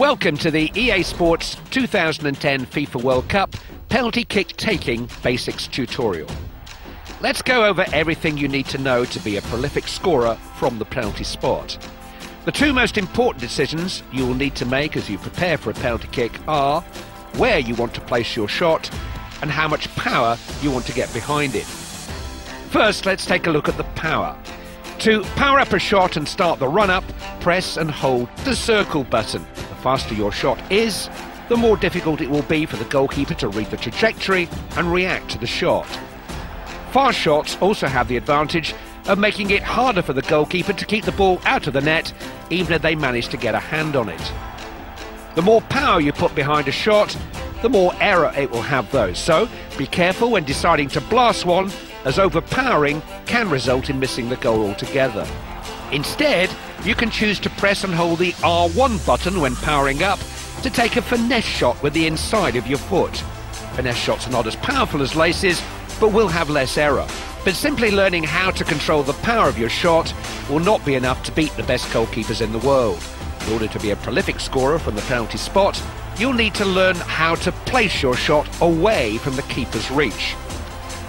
Welcome to the EA Sports 2010 FIFA World Cup penalty kick taking basics tutorial. Let's go over everything you need to know to be a prolific scorer from the penalty spot. The two most important decisions you will need to make as you prepare for a penalty kick are where you want to place your shot and how much power you want to get behind it. First, let's take a look at the power. To power up a shot and start the run-up, press and hold the circle button. The faster your shot is, the more difficult it will be for the goalkeeper to read the trajectory and react to the shot. Fast shots also have the advantage of making it harder for the goalkeeper to keep the ball out of the net, even if they manage to get a hand on it. The more power you put behind a shot, the more error it will have though, so be careful when deciding to blast one, as overpowering can result in missing the goal altogether. Instead, you can choose to press and hold the R1 button when powering up to take a finesse shot with the inside of your foot. Finesse shots are not as powerful as laces, but will have less error. But simply learning how to control the power of your shot will not be enough to beat the best goalkeepers in the world. In order to be a prolific scorer from the penalty spot, you'll need to learn how to place your shot away from the keeper's reach.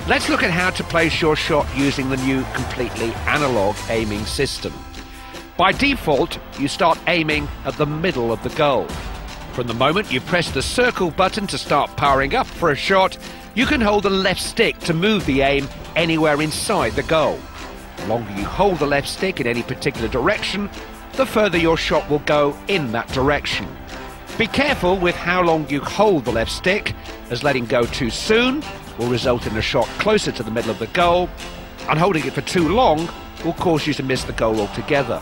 Let's look at how to place your shot using the new completely analog aiming system. By default, you start aiming at the middle of the goal. From the moment you press the circle button to start powering up for a shot, you can hold the left stick to move the aim anywhere inside the goal. The longer you hold the left stick in any particular direction, the further your shot will go in that direction. Be careful with how long you hold the left stick, as letting go too soon will result in a shot closer to the middle of the goal, and holding it for too long will cause you to miss the goal altogether.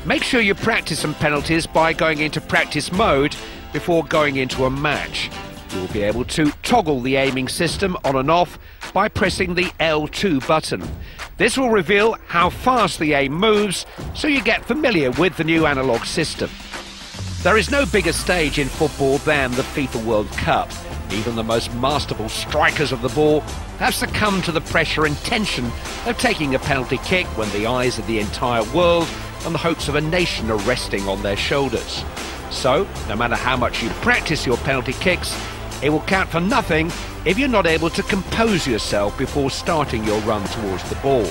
Make sure you practice some penalties by going into practice mode before going into a match. You will be able to toggle the aiming system on and off by pressing the L2 button. This will reveal how fast the aim moves, so you get familiar with the new analog system. There is no bigger stage in football than the FIFA World Cup. Even the most masterful strikers of the ball have succumbed to the pressure and tension of taking a penalty kick when the eyes of the entire world and the hopes of a nation are resting on their shoulders. So, no matter how much you practice your penalty kicks, it will count for nothing if you're not able to compose yourself before starting your run towards the ball.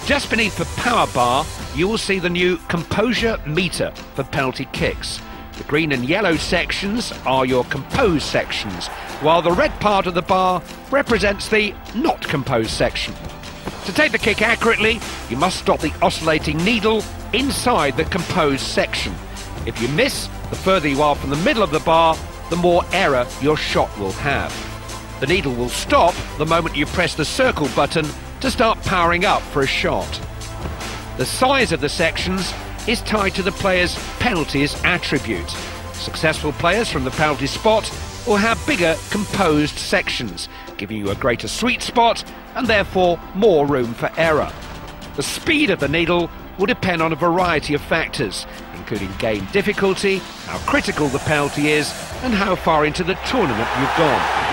Just beneath the power bar, you will see the new composure meter for penalty kicks. The green and yellow sections are your composed sections, while the red part of the bar represents the not composed section. To take the kick accurately, you must stop the oscillating needle inside the composed section. If you miss, the further you are from the middle of the bar, the more error your shot will have. The needle will stop the moment you press the circle button to start powering up for a shot. The size of the sections is tied to the player's penalties attribute. Successful players from the penalty spot will have bigger composed sections, giving you a greater sweet spot and therefore more room for error. The speed of the needle will depend on a variety of factors, including game difficulty, how critical the penalty is, and how far into the tournament you've gone.